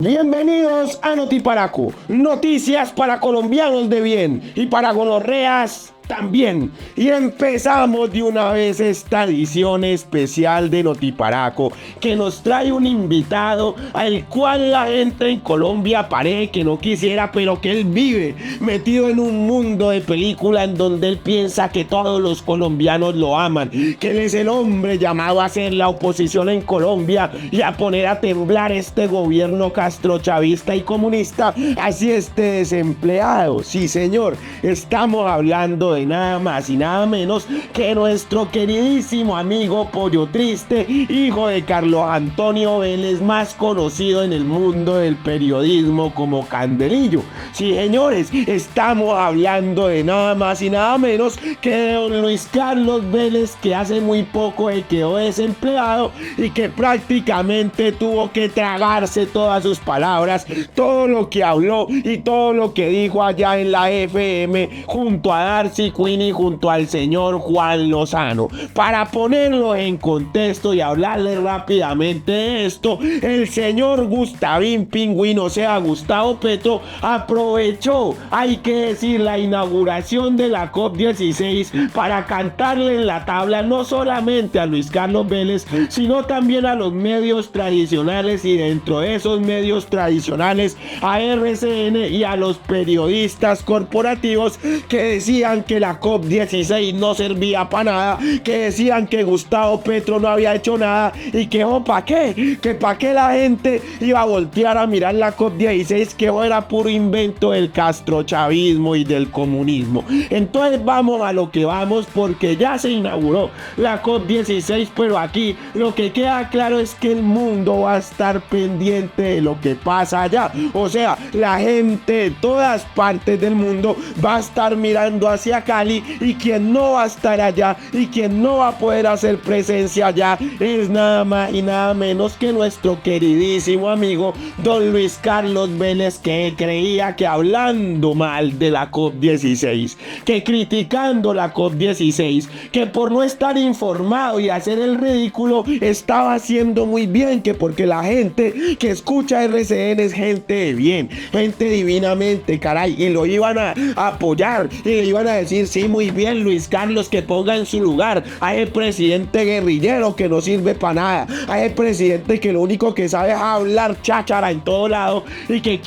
Bienvenidos a Notiparaco, noticias para colombianos de bien y para gonorreas también. Y empezamos de una vez esta edición especial de Notiparaco, que nos trae un invitado al cual la gente en Colombia parece que no quisiera, pero que él vive metido en un mundo de película en donde él piensa que todos los colombianos lo aman, que él es el hombre llamado a hacer la oposición en Colombia y a poner a temblar este gobierno castrochavista y comunista, así esté desempleado. Sí, señor, estamos hablando de nada más y nada menos que nuestro queridísimo amigo Pollo Triste, hijo de Carlos Antonio Vélez, más conocido en el mundo del periodismo como Candelillo. Sí, señores, estamos hablando de nada más y nada menos que de don Luis Carlos Vélez, que hace muy poco quedó desempleado y que prácticamente tuvo que tragarse todas sus palabras, todo lo que habló y todo lo que dijo allá en la FM junto a Darcy Quinn y junto al señor Juan Lozano. Para ponerlo en contexto y hablarle rápidamente de esto, el señor Gustavín Pingüino, o sea Gustavo Petro, aprovechó, hay que decir, la inauguración de la COP16 para cantarle en la tabla no solamente a Luis Carlos Vélez, sino también a los medios tradicionales, y dentro de esos medios tradicionales a RCN y a los periodistas corporativos que decían que la COP16 no servía para nada, que decían que Gustavo Petro no había hecho nada y que ¿para qué? Que para qué la gente iba a voltear a mirar la COP16, que era puro invento del castrochavismo y del comunismo. Entonces vamos a lo que vamos, porque ya se inauguró la COP16, pero aquí lo que queda claro es que el mundo va a estar pendiente de lo que pasa allá. O sea, la gente de todas partes del mundo va a estar mirando hacia Cali, y quien no va a estar allá y quien no va a poder hacer presencia allá es nada más y nada menos que nuestro queridísimo amigo don Luis Carlos Vélez, que creía que hablando mal de la COP16, que criticando la COP16, que por no estar informado y hacer el ridículo estaba haciendo muy bien, que porque la gente que escucha RCN es gente de bien, gente divinamente, caray, y lo iban a apoyar y le iban a decir: sí, muy bien Luis Carlos, que ponga en su lugar a el presidente guerrillero que no sirve para nada, a el presidente que lo único que sabe es hablar cháchara en todo lado, y que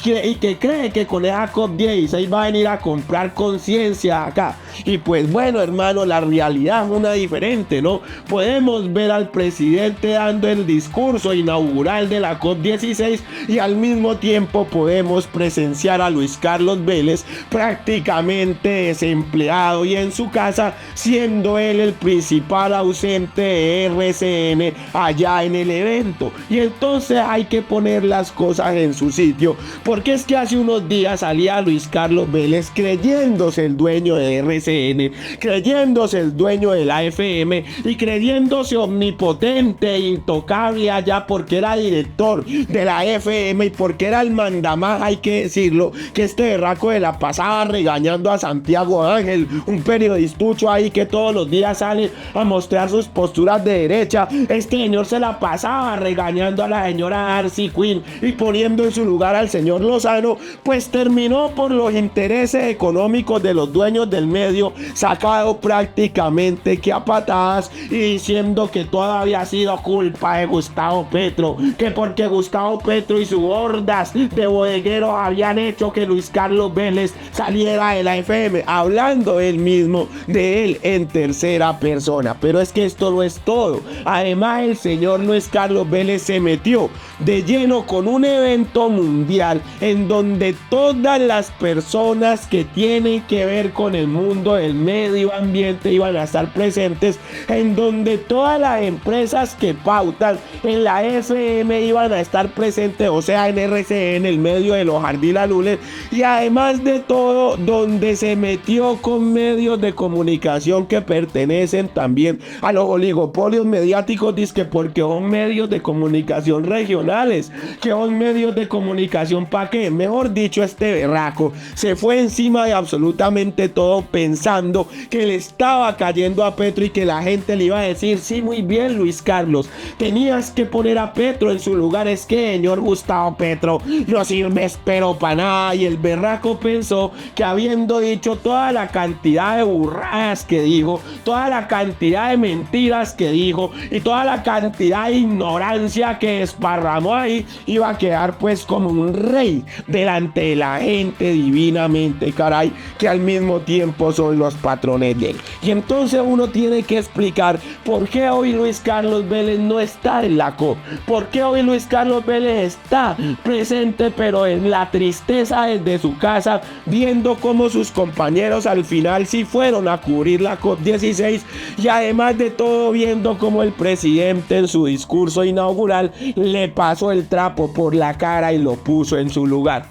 cree que con esa COP16 va a venir a comprar conciencia acá. Y pues bueno, hermano, la realidad es una diferente, ¿no? Podemos ver al presidente dando el discurso inaugural de la COP16 y al mismo tiempo podemos presenciar a Luis Carlos Vélez prácticamente desempleado y en su casa, siendo él el principal ausente de RCN allá en el evento. Y entonces hay que poner las cosas en su sitio, porque es que hace unos días salía Luis Carlos Vélez creyéndose el dueño de RCN, creyéndose el dueño de la FM y creyéndose omnipotente e intocable allá, porque era director de la FM y porque era el mandamás, hay que decirlo, que este berraco de la pasaba regañando a Santiago Ángel, un periodistucho ahí que todos los días sale a mostrar sus posturas de derecha. Este señor se la pasaba regañando a la señora Darcy Quinn y poniendo en su lugar al señor Lozano. Pues terminó, por los intereses económicos de los dueños del medio, sacado prácticamente que a patadas, y diciendo que todo había sido culpa de Gustavo Petro, que porque Gustavo Petro y sus hordas de bodegueros habían hecho que Luis Carlos Vélez saliera de la FM, hablando él mismo de él en tercera persona. Pero es que esto no es todo. Además, el señor Luis Carlos Vélez se metió de lleno con un evento mundial en donde todas las personas que tienen que ver con el mundo del medio ambiente iban a estar presentes, en donde todas las empresas que pautan en la FM iban a estar presentes, o sea, en RCN, el medio de los Jardín Alules, y además de todo, donde se metió con son medios de comunicación que pertenecen también a los oligopolios mediáticos, dizque porque son medios de comunicación regionales, que son medios de comunicación para qué. Mejor dicho, este berraco se fue encima de absolutamente todo pensando que le estaba cayendo a Petro y que la gente le iba a decir: sí, muy bien, Luis Carlos, tenías que poner a Petro en su lugar, es que señor Gustavo Petro no sirve pero para nada. Y el berraco pensó que habiendo dicho toda la cantidad de burradas que dijo, toda la cantidad de mentiras que dijo y toda la cantidad de ignorancia que desparramó ahí, iba a quedar pues como un rey delante de la gente divinamente, caray, que al mismo tiempo son los patrones de él. Y entonces uno tiene que explicar por qué hoy Luis Carlos Vélez no está en la COP, por qué hoy Luis Carlos Vélez está presente pero en la tristeza desde su casa, viendo cómo sus compañeros al final sí fueron a cubrir la COP16, y además de todo viendo cómo el presidente en su discurso inaugural le pasó el trapo por la cara y lo puso en su lugar.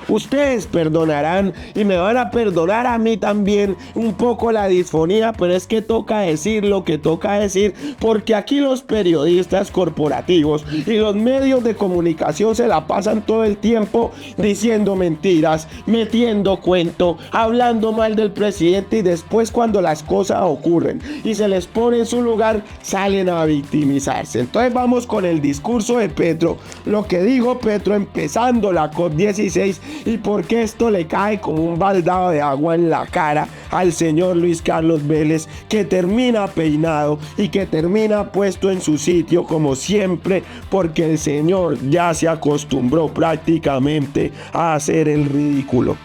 Ustedes perdonarán y me van a perdonar a mí también un poco la disfonía, pero es que toca decir lo que toca decir, porque aquí los periodistas corporativos y los medios de comunicación se la pasan todo el tiempo diciendo mentiras, metiendo cuento, hablando mal del presidente, y después cuando las cosas ocurren y se les pone en su lugar, salen a victimizarse. Entonces vamos con el discurso de Petro, lo que dijo Petro empezando la COP16, y por qué esto le cae como un baldado de agua en la cara al señor Luis Carlos Vélez, que termina peinado y que termina puesto en su sitio como siempre, porque el señor ya se acostumbró prácticamente a hacer el ridículo.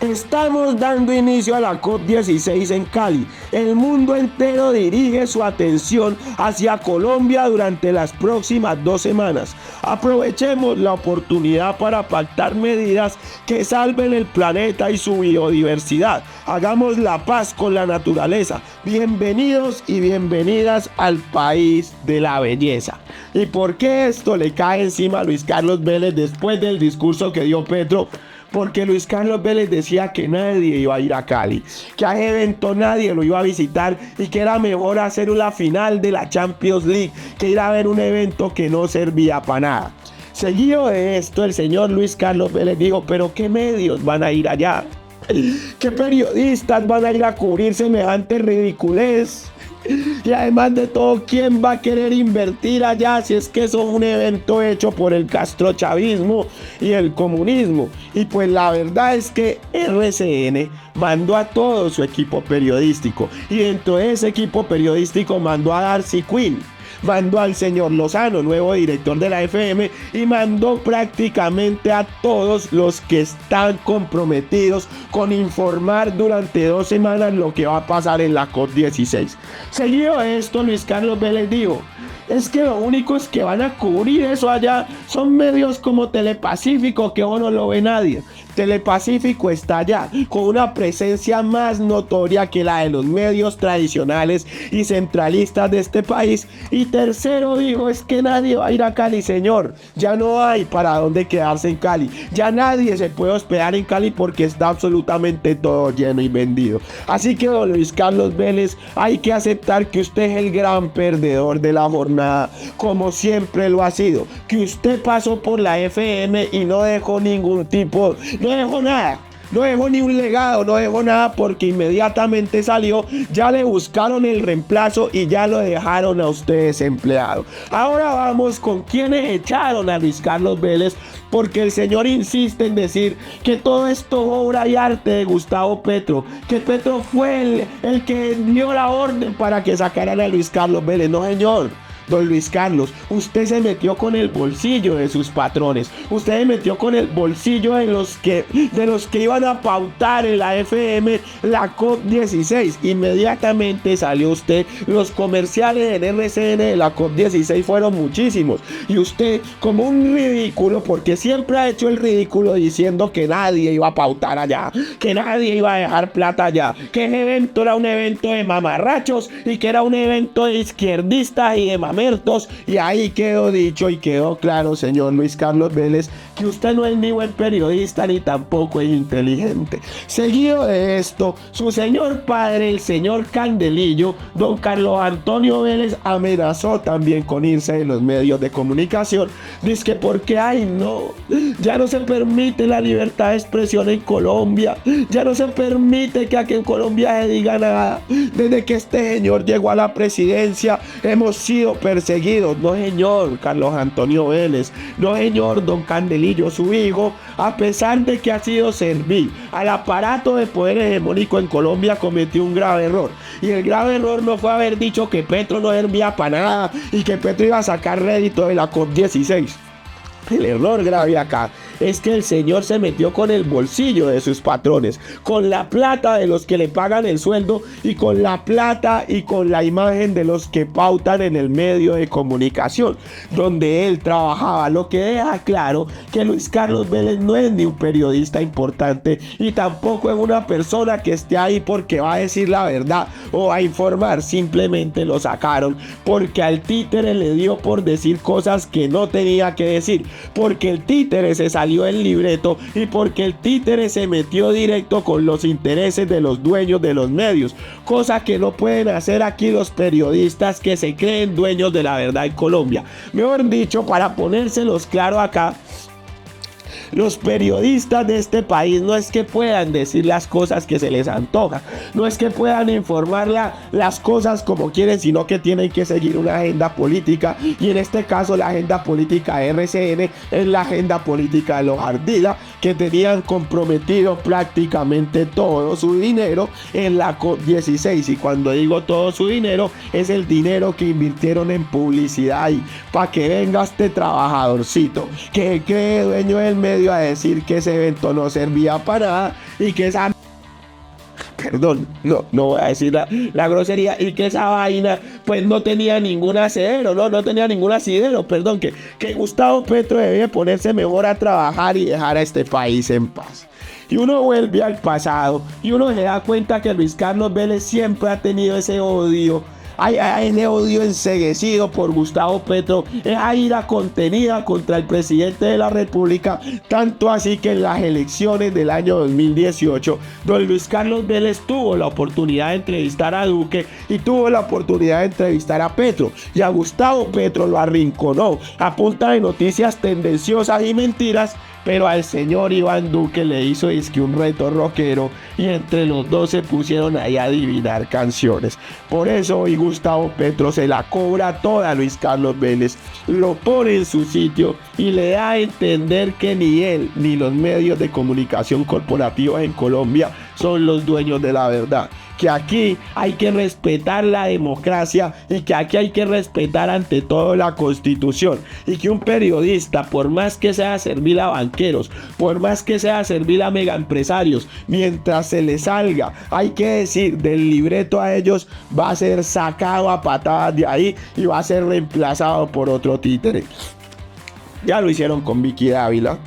Estamos dando inicio a la COP16 en Cali. El mundo entero dirige su atención hacia Colombia durante las próximas 2 semanas. Aprovechemos la oportunidad para pactar medidas que salven el planeta y su biodiversidad. Hagamos la paz con la naturaleza. Bienvenidos y bienvenidas al país de la belleza. ¿Y por qué esto le cae encima a Luis Carlos Vélez después del discurso que dio Petro? Porque Luis Carlos Vélez decía que nadie iba a ir a Cali, que a ese evento nadie lo iba a visitar y que era mejor hacer una final de la Champions League que ir a ver un evento que no servía para nada. Seguido de esto, el señor Luis Carlos Vélez dijo: ¿pero qué medios van a ir allá? ¿Qué periodistas van a ir a cubrir semejante ridiculez? Y además de todo, ¿quién va a querer invertir allá si es que eso es un evento hecho por el castrochavismo y el comunismo? Y pues la verdad es que RCN mandó a todo su equipo periodístico, y dentro de ese equipo periodístico mandó a Darcy Quinn, mandó al señor Lozano, nuevo director de la FM, y mandó prácticamente a todos los que están comprometidos con informar durante 2 semanas lo que va a pasar en la COP16. Seguido de esto, Luis Carlos Vélez dijo: es que lo único es que van a cubrir eso allá son medios como Telepacífico, que no lo ve nadie. Telepacífico está allá con una presencia más notoria que la de los medios tradicionales y centralistas de este país. Y tercero dijo: es que nadie va a ir a Cali, señor. Ya no hay para dónde quedarse en Cali. Ya nadie se puede hospedar en Cali porque está absolutamente todo lleno y vendido. Así que, don Luis Carlos Vélez, hay que aceptar que usted es el gran perdedor de la jornada, como siempre lo ha sido. Que usted pasó por la FM y no dejó ningún tipo... No dejó nada, no dejó ni un legado, no dejó nada, porque inmediatamente salió, ya le buscaron el reemplazo y ya lo dejaron a usted desempleado. Ahora vamos con quienes echaron a Luis Carlos Vélez, porque el señor insiste en decir que todo esto es obra y arte de Gustavo Petro, que Petro fue el que dio la orden para que sacaran a Luis Carlos Vélez. No, señor. Don Luis Carlos, usted se metió con el bolsillo de sus patrones, usted se metió con el bolsillo de los que iban a pautar en la FM la COP16. Inmediatamente salió usted, los comerciales en RCN de la COP16 fueron muchísimos, y usted, como un ridículo, porque siempre ha hecho el ridículo diciendo que nadie iba a pautar allá, que nadie iba a dejar plata allá, que ese evento era un evento de mamarrachos y que era un evento de izquierdistas y de abiertos, y ahí quedó dicho y quedó claro, señor Luis Carlos Vélez, que usted no es ni buen periodista ni tampoco es inteligente. Seguido de esto, su señor padre, el señor Candelillo, don Carlos Antonio Vélez, amenazó también con irse de los medios de comunicación. Dice que porque, ay no, ya no se permite la libertad de expresión en Colombia, ya no se permite que aquí en Colombia se diga nada. Desde que este señor llegó a la presidencia hemos sido perseguidos. No señor Carlos Antonio Vélez, no señor don Candelillo, su hijo, a pesar de que ha sido servil al aparato de poder hegemónico en Colombia, cometió un grave error. Y el grave error no fue haber dicho que Petro no servía para nada y que Petro iba a sacar rédito de la COP16. El error grave acá es que el señor se metió con el bolsillo de sus patrones, con la plata de los que le pagan el sueldo y con la plata y con la imagen de los que pautan en el medio de comunicación donde él trabajaba, lo que deja claro que Luis Carlos Vélez no es ni un periodista importante y tampoco es una persona que esté ahí porque va a decir la verdad o a informar. Simplemente lo sacaron porque al títere le dio por decir cosas que no tenía que decir, porque el títere se salió el libreto y porque el títere se metió directo con los intereses de los dueños de los medios, cosa que no pueden hacer aquí los periodistas que se creen dueños de la verdad en Colombia. Mejor dicho, para ponérselos claro acá, los periodistas de este país no es que puedan decir las cosas que se les antoja, no es que puedan informar las cosas como quieren, sino que tienen que seguir una agenda política, y en este caso la agenda política de RCN es la agenda política de los Ardila, que tenían comprometido prácticamente todo su dinero en la COP16, y cuando digo todo su dinero es el dinero que invirtieron en publicidad, y para que venga este trabajadorcito que cree dueño del medio a decir que ese evento no servía para nada y que esa... Perdón, no voy a decir la grosería, y que esa vaina pues no tenía ningún asidero, no tenía ningún asidero, perdón, que Gustavo Petro debía ponerse mejor a trabajar y dejar a este país en paz. Y uno vuelve al pasado y uno se da cuenta que Luis Carlos Vélez siempre ha tenido ese odio. Hay ese odio enceguecido por Gustavo Petro, esa ira contenida contra el presidente de la República, tanto así que en las elecciones del año 2018, don Luis Carlos Vélez tuvo la oportunidad de entrevistar a Duque y tuvo la oportunidad de entrevistar a Petro, y a Gustavo Petro lo arrinconó a punta de noticias tendenciosas y mentiras, pero al señor Iván Duque le hizo un reto rockero y entre los dos se pusieron ahí a adivinar canciones. Por eso hoy Gustavo Petro se la cobra toda a Luis Carlos Vélez, lo pone en su sitio y le da a entender que ni él ni los medios de comunicación corporativos en Colombia son los dueños de la verdad, que aquí hay que respetar la democracia y que aquí hay que respetar ante todo la Constitución, y que un periodista, por más que sea servil a banqueros, por más que sea servil a megaempresarios, mientras se le salga, hay que decir, del libreto a ellos, va a ser sacado a patadas de ahí y va a ser reemplazado por otro títere. Ya lo hicieron con Vicky Dávila,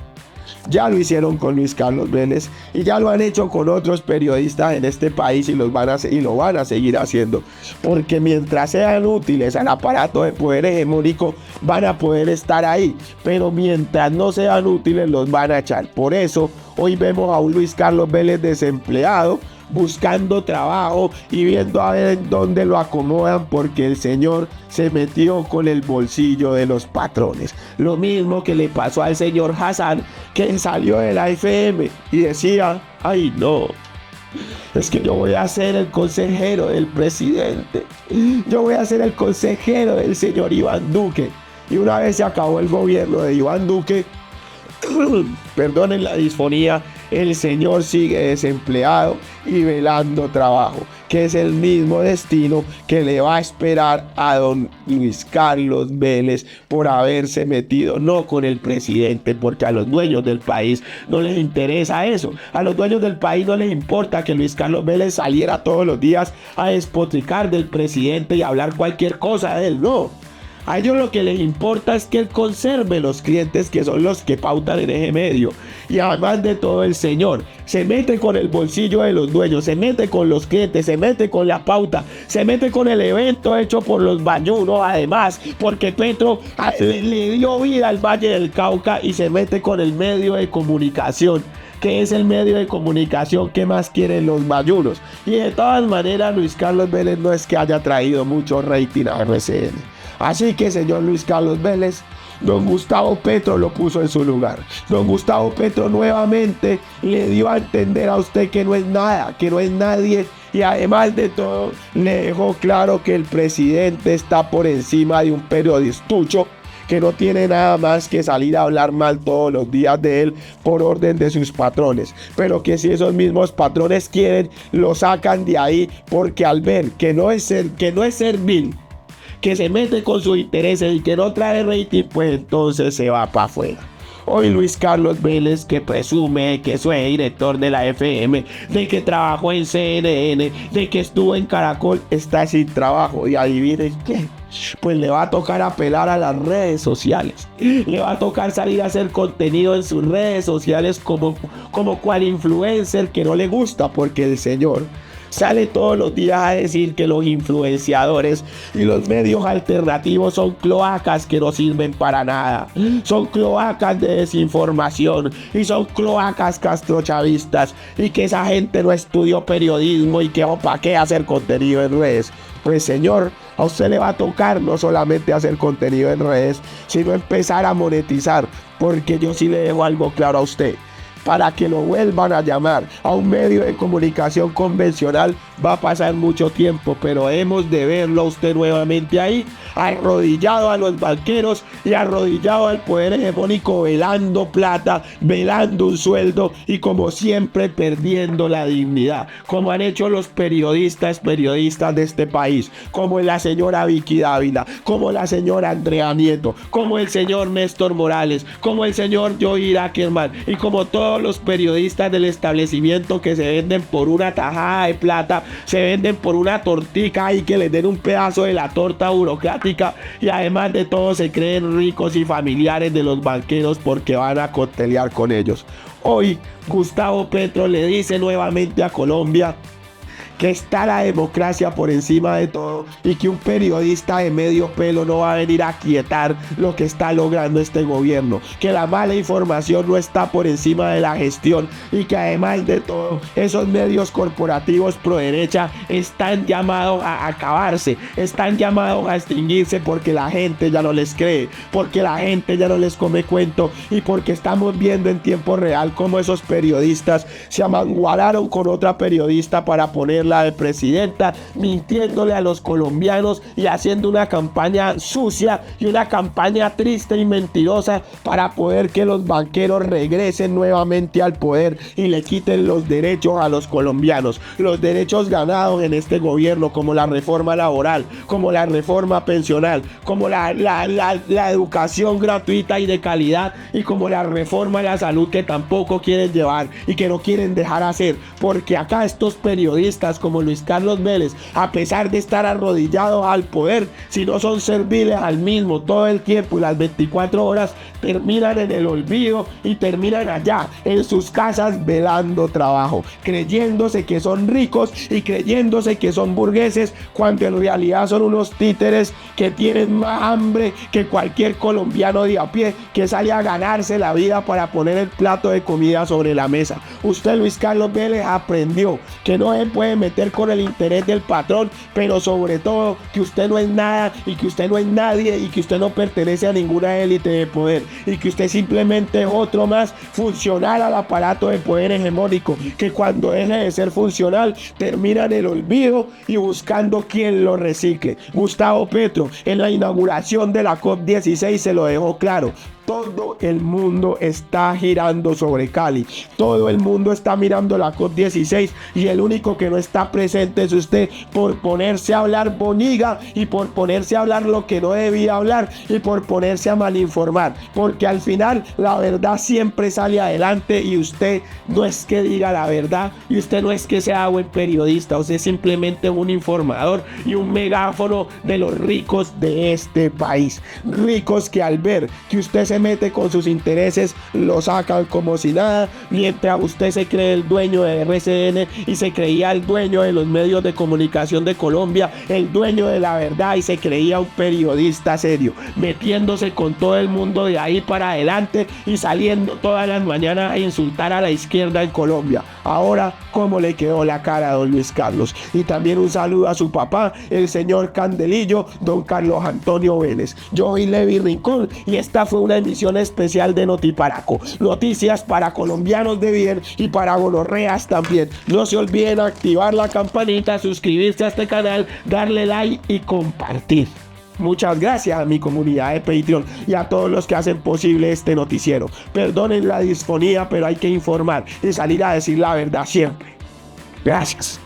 ya lo hicieron con Luis Carlos Vélez y ya lo han hecho con otros periodistas en este país, y lo van a seguir haciendo, porque mientras sean útiles al aparato de poder hegemónico van a poder estar ahí, pero mientras no sean útiles los van a echar. Por eso hoy vemos a un Luis Carlos Vélez desempleado, buscando trabajo y viendo a ver en dónde lo acomodan, porque el señor se metió con el bolsillo de los patrones. Lo mismo que le pasó al señor Hassan, que salió de la FM y decía, ay no, es que yo voy a ser el consejero del presidente, yo voy a ser el consejero del señor Iván Duque. Y una vez se acabó el gobierno de Iván Duque, perdonen la disfonía, el señor sigue desempleado y velando trabajo, que es el mismo destino que le va a esperar a don Luis Carlos Vélez por haberse metido no con el presidente, porque a los dueños del país no les interesa eso. A los dueños del país no les importa que Luis Carlos Vélez saliera todos los días a despotricar del presidente y hablar cualquier cosa de él, no. A ellos lo que les importa es que él conserve los clientes que son los que pautan en ese medio. Y además de todo, el señor se mete con el bolsillo de los dueños, se mete con los clientes, se mete con la pauta, se mete con el evento hecho por los bañunos, además, porque Petro le dio vida al Valle del Cauca, y se mete con el medio de comunicación, que es el medio de comunicación que más quieren los bayunos. Y de todas maneras, Luis Carlos Vélez no es que haya traído mucho rating a RCN. Así que, señor Luis Carlos Vélez, don Gustavo Petro lo puso en su lugar. Don Gustavo Petro nuevamente le dio a entender a usted que no es nada, que no es nadie, y además de todo le dejó claro que el presidente está por encima de un periodistucho que no tiene nada más que salir a hablar mal todos los días de él por orden de sus patrones, pero que si esos mismos patrones quieren, lo sacan de ahí, porque al ver que no es servil, que se mete con sus intereses y que no trae rating, pues entonces se va para afuera. Hoy Luis Carlos Vélez, que presume que fue director de la FM, de que trabajó en CNN, de que estuvo en Caracol, está sin trabajo. Y adivinen qué, pues le va a tocar apelar a las redes sociales. Le va a tocar salir a hacer contenido en sus redes sociales como cual influencer que no le gusta, porque el señor sale todos los días a decir que los influenciadores y los medios alternativos son cloacas que no sirven para nada. Son cloacas de desinformación y son cloacas castrochavistas, y que esa gente no estudió periodismo y que para qué hacer contenido en redes. Pues señor, a usted le va a tocar no solamente hacer contenido en redes, sino empezar a monetizar, porque yo sí le dejo algo claro a usted. Para que lo vuelvan a llamar a un medio de comunicación convencional va a pasar mucho tiempo, pero hemos de verlo a usted nuevamente ahí, arrodillado a los banqueros y arrodillado al poder hegemónico, velando plata, velando un sueldo, y como siempre perdiendo la dignidad, como han hecho los periodistas de este país, como la señora Vicky Dávila, como la señora Andrea Nieto, como el señor Néstor Morales, como el señor Joey Ackerman, y como todos los periodistas del establecimiento que se venden por una tajada de plata, se venden por una tortica y que les den un pedazo de la torta burocrática, y además de todo se creen ricos y familiares de los banqueros porque van a coctelear con ellos. Hoy Gustavo Petro le dice nuevamente a Colombia que está la democracia por encima de todo, y que un periodista de medio pelo no va a venir a quietar lo que está logrando este gobierno, que la mala información no está por encima de la gestión, y que además de todo esos medios corporativos pro derecha están llamados a acabarse, están llamados a extinguirse, porque la gente ya no les cree, porque la gente ya no les come cuento, y porque estamos viendo en tiempo real cómo esos periodistas se amangualaron con otra periodista para poner la de presidenta, mintiéndole a los colombianos y haciendo una campaña sucia y una campaña triste y mentirosa para poder que los banqueros regresen nuevamente al poder y le quiten los derechos a los colombianos, los derechos ganados en este gobierno, como la reforma laboral, como la reforma pensional, como la educación gratuita y de calidad, y como la reforma a la salud, que tampoco quieren llevar y que no quieren dejar hacer, porque acá estos periodistas como Luis Carlos Vélez, a pesar de estar arrodillados al poder, si no son serviles al mismo todo el tiempo y las 24 horas, terminan en el olvido y terminan allá en sus casas velando trabajo, creyéndose que son ricos y creyéndose que son burgueses, cuando en realidad son unos títeres que tienen más hambre que cualquier colombiano de a pie que sale a ganarse la vida para poner el plato de comida sobre la mesa. Usted, Luis Carlos Vélez, aprendió que no se puede meter con el interés del patrón, pero sobre todo que usted no es nada y que usted no es nadie y que usted no pertenece a ninguna élite de poder, y que usted simplemente es otro más funcional al aparato de poder hegemónico, que cuando deje de ser funcional termina en el olvido y buscando quien lo recicle. Gustavo Petro en la inauguración de la COP16 se lo dejó claro: Todo el mundo está girando sobre Cali. Todo el mundo está mirando la COP16 y el único que no está presente es usted por ponerse a hablar boniga y por ponerse a hablar lo que no debía hablar y por ponerse a malinformar. Porque al final la verdad siempre sale adelante y usted no es que diga la verdad y usted no es que sea buen periodista, usted es simplemente un informador y un megáfono de los ricos de este país. Ricos que al ver que usted se mete con sus intereses lo sacan como si nada, mientras usted se cree el dueño de RCN y se creía el dueño de los medios de comunicación de Colombia, el dueño de la verdad, y se creía un periodista serio, metiéndose con todo el mundo de ahí para adelante y saliendo todas las mañanas a insultar a la izquierda en Colombia. Ahora, ¿cómo le quedó la cara a don Luis Carlos? Y también un saludo a su papá, el señor Candelillo, don Carlos Antonio Vélez. Yo soy Levi Rincón y esta fue una emisión especial de Notiparaco. Noticias para colombianos de bien y para gonorreas también. No se olviden activar la campanita, suscribirse a este canal, darle like y compartir. Muchas gracias a mi comunidad de Patreon y a todos los que hacen posible este noticiero. Perdonen la disfonía, pero hay que informar y salir a decir la verdad siempre. Gracias.